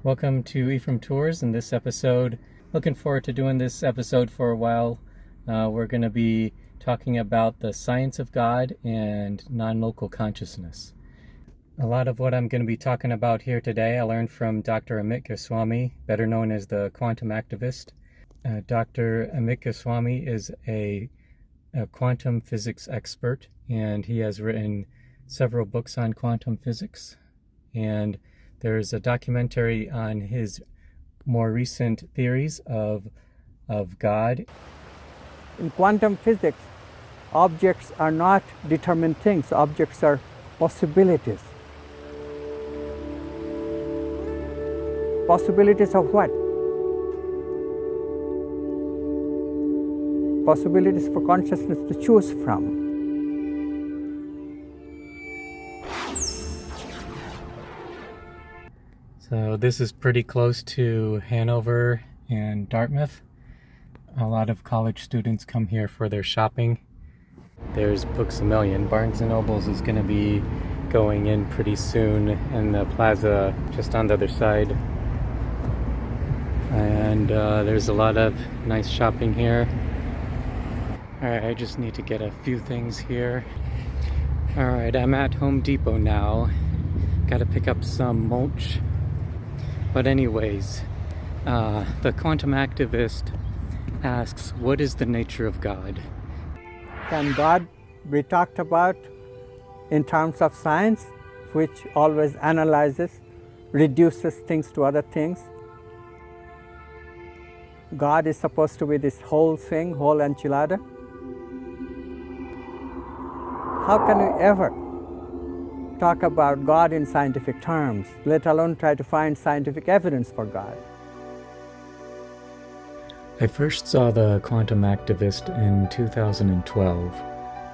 Welcome to Ephraim Tours in this episode. Looking forward to doing this episode for a while. We're going to be talking about the science of God and non-local consciousness. A lot of what I'm going to be talking about here today I learned from Dr. Amit Goswami, better known as the Quantum Activist. Dr. Amit Goswami is a quantum physics expert, and he has written several books on quantum physics. And there's a documentary on his more recent theories of God. In quantum physics, objects are not determined things. Objects are possibilities. Possibilities of what? Possibilities for consciousness to choose from. So this is pretty close to Hanover and Dartmouth. A lot of college students come here for their shopping. There's Books A Million. Barnes & Nobles is going to be going in pretty soon in the plaza just on the other side. And there's a lot of nice shopping here. Alright, I just need to get a few things here. Alright, I'm at Home Depot now. Gotta pick up some mulch. But anyways, the Quantum Activist asks, what is the nature of God? Can God be talked about in terms of science, which always analyzes, reduces things to other things? God is supposed to be this whole thing, whole enchilada? How can we ever talk about God in scientific terms, let alone try to find scientific evidence for God? I first saw the Quantum Activist in 2012.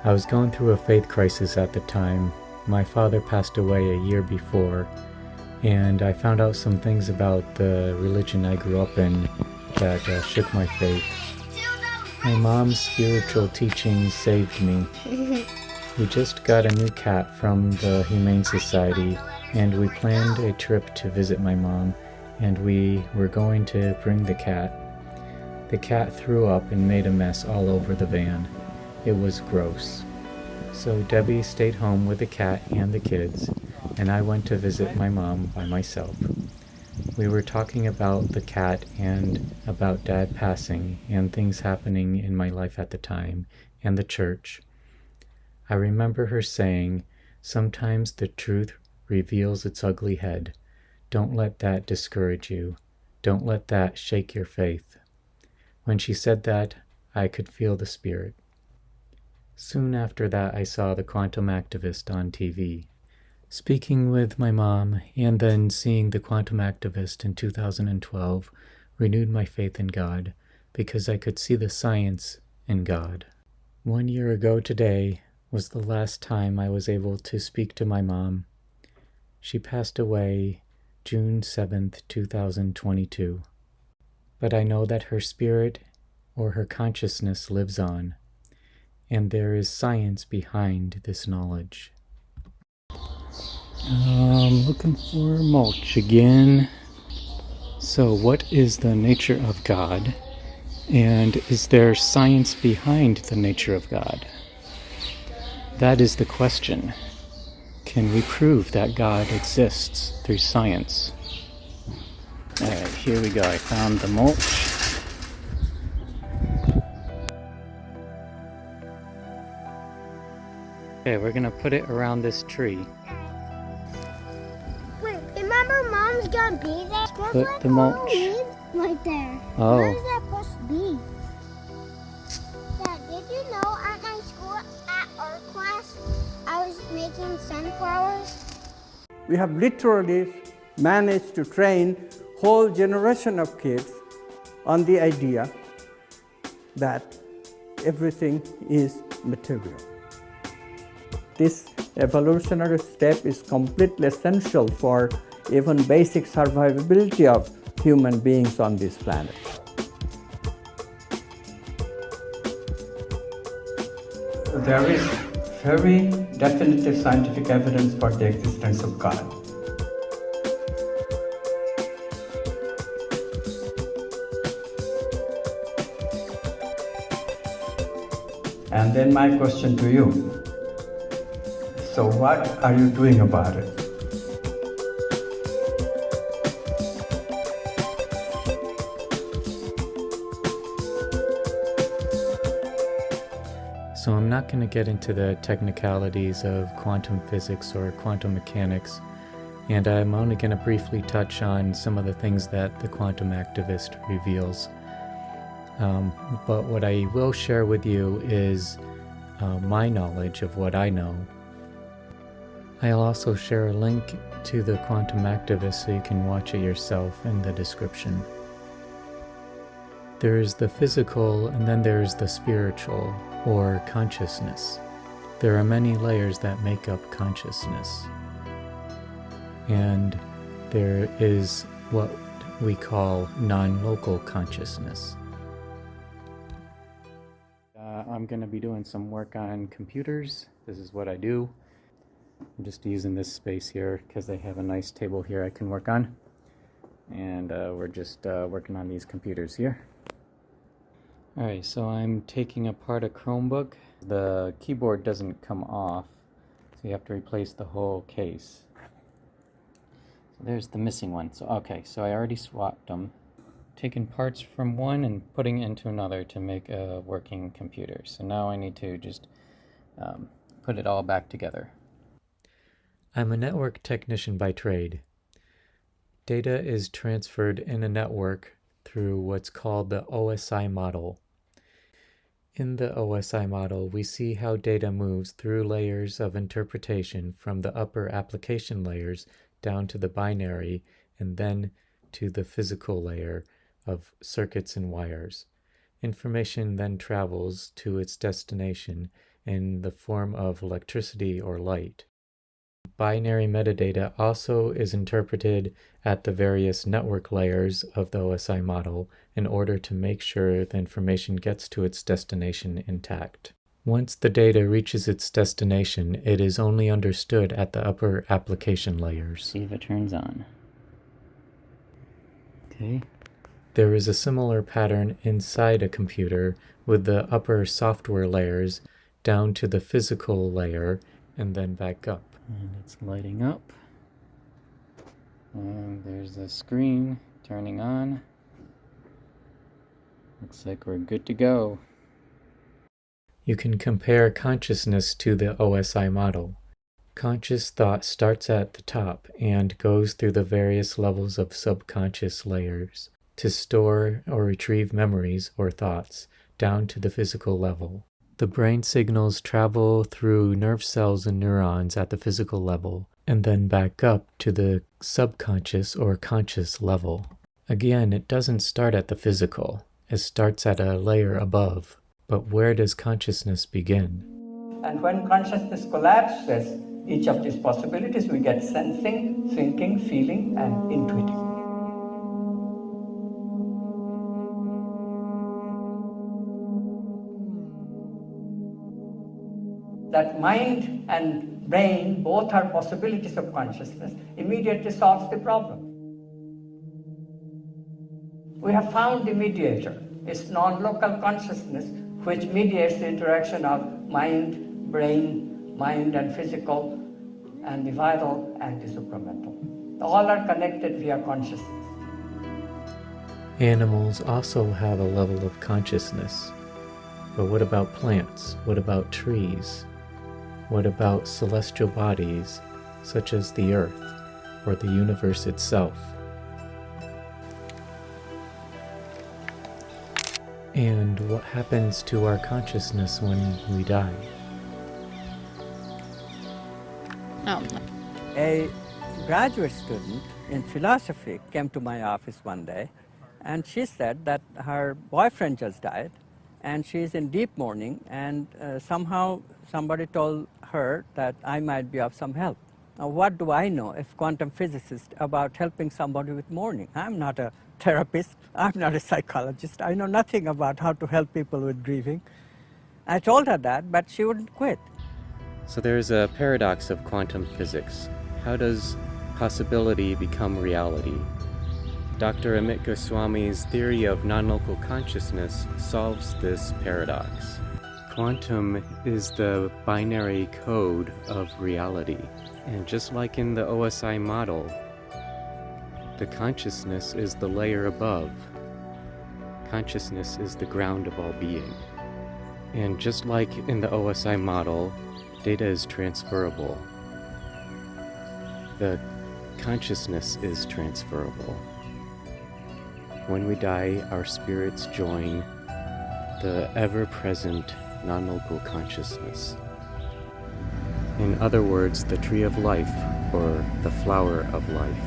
I was going through a faith crisis at the time. My father passed away a year before, and I found out some things about the religion I grew up in that shook my faith. My mom's spiritual teachings saved me. We just got a new cat from the Humane Society, and we planned a trip to visit my mom, and we were going to bring the cat. The cat threw up and made a mess all over the van. It was gross. So Debbie stayed home with the cat and the kids, and I went to visit my mom by myself. We were talking about the cat and about Dad passing and things happening in my life at the time, and the church. I remember her saying, sometimes the truth reveals its ugly head. Don't let that discourage you. Don't let that shake your faith. When she said that, I could feel the spirit. Soon after that, I saw the Quantum Activist on TV. Speaking with my mom and then seeing the Quantum Activist in 2012 renewed my faith in God because I could see the science in God. 1 year ago today was the last time I was able to speak to my mom. She passed away June 7th, 2022. But I know that her spirit or her consciousness lives on, and there is science behind this knowledge. Looking for mulch again. So what is the nature of God? And is there science behind the nature of God? That is the question. Can we prove that God exists through science? Alright, here we go. I found the mulch. Okay, we're gonna put it around this tree. Wait, remember Mom's gonna be there? Put the mulch right there. Oh. Where is that supposed to be? Dad, did you know at my school, at art class, I was making sunflowers? We have literally managed to train whole generation of kids on the idea that everything is material. This evolutionary step is completely essential for even basic survivability of human beings on this planet. There is very definitive scientific evidence for the existence of God. And then my question to you, so what are you doing about it? So I'm not going to get into the technicalities of quantum physics or quantum mechanics, and I'm only going to briefly touch on some of the things that the Quantum Activist reveals. But what I will share with you is my knowledge of what I know. I'll also share a link to the Quantum Activist so you can watch it yourself in the description. There's the physical, and then there's the spiritual, or consciousness. There are many layers that make up consciousness. And there is what we call non-local consciousness. I'm going to be doing some work on computers. This is what I do. I'm just using this space here because they have a nice table here I can work on. And we're just working on these computers here. Alright, so I'm taking apart a Chromebook. The keyboard doesn't come off, so you have to replace the whole case. So there's the missing one. So I already swapped them. Taking parts from one and putting it into another to make a working computer. So now I need to just put it all back together. I'm a network technician by trade. Data is transferred in a network through what's called the OSI model. In the OSI model, we see how data moves through layers of interpretation from the upper application layers down to the binary and then to the physical layer of circuits and wires. Information then travels to its destination in the form of electricity or light. Binary metadata also is interpreted at the various network layers of the OSI model in order to make sure the information gets to its destination intact. Once the data reaches its destination, it is only understood at the upper application layers. See if it turns on. Okay. There is a similar pattern inside a computer with the upper software layers down to the physical layer and then back up. And it's lighting up. And there's the screen turning on. Looks like we're good to go. You can compare consciousness to the OSI model. Conscious thought starts at the top and goes through the various levels of subconscious layers to store or retrieve memories or thoughts down to the physical level. The brain signals travel through nerve cells and neurons at the physical level, and then back up to the subconscious or conscious level. Again, it doesn't start at the physical. It starts at a layer above. But where does consciousness begin? And when consciousness collapses each of these possibilities, we get sensing, thinking, feeling, and intuiting. That mind and brain both are possibilities of consciousness immediately solves the problem. We have found the mediator. It's non-local consciousness which mediates the interaction of mind, brain, mind and physical, and the vital and the supramental. All are connected via consciousness. Animals also have a level of consciousness. But what about plants? What about trees? What about celestial bodies, such as the Earth or the universe itself? And what happens to our consciousness when we die? A graduate student in philosophy came to my office one day, and she said that her boyfriend just died, and she's in deep mourning, and somehow somebody told her that I might be of some help. Now, what do I know as quantum physicist about helping somebody with mourning? I'm not a therapist, I'm not a psychologist, I know nothing about how to help people with grieving. I told her that, but she wouldn't quit. So there's a paradox of quantum physics. How does possibility become reality? Dr. Amit Goswami's theory of non-local consciousness solves this paradox. Quantum is the binary code of reality. And just like in the OSI model, the consciousness is the layer above. Consciousness is the ground of all being. And just like in the OSI model, data is transferable. The consciousness is transferable. When we die, our spirits join the ever-present non-local consciousness. In other words, the tree of life, or the flower of life.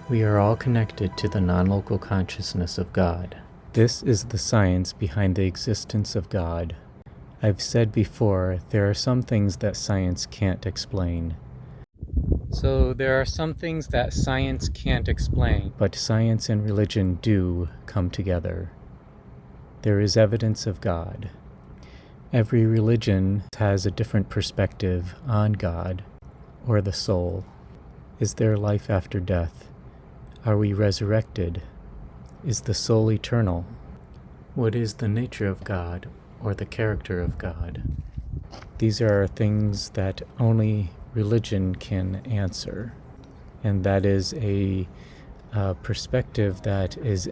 We are all connected to the non-local consciousness of God. This is the science behind the existence of God. I've said before, there are some things that science can't explain. So there are some things that science can't explain, but science and religion do come together. There is evidence of God. Every religion has a different perspective on God or the soul. Is there life after death? Are we resurrected? Is the soul eternal? What is the nature of God or the character of God? These are things that only religion can answer, and that is a perspective that is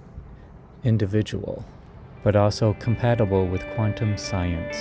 individual, but also compatible with quantum science.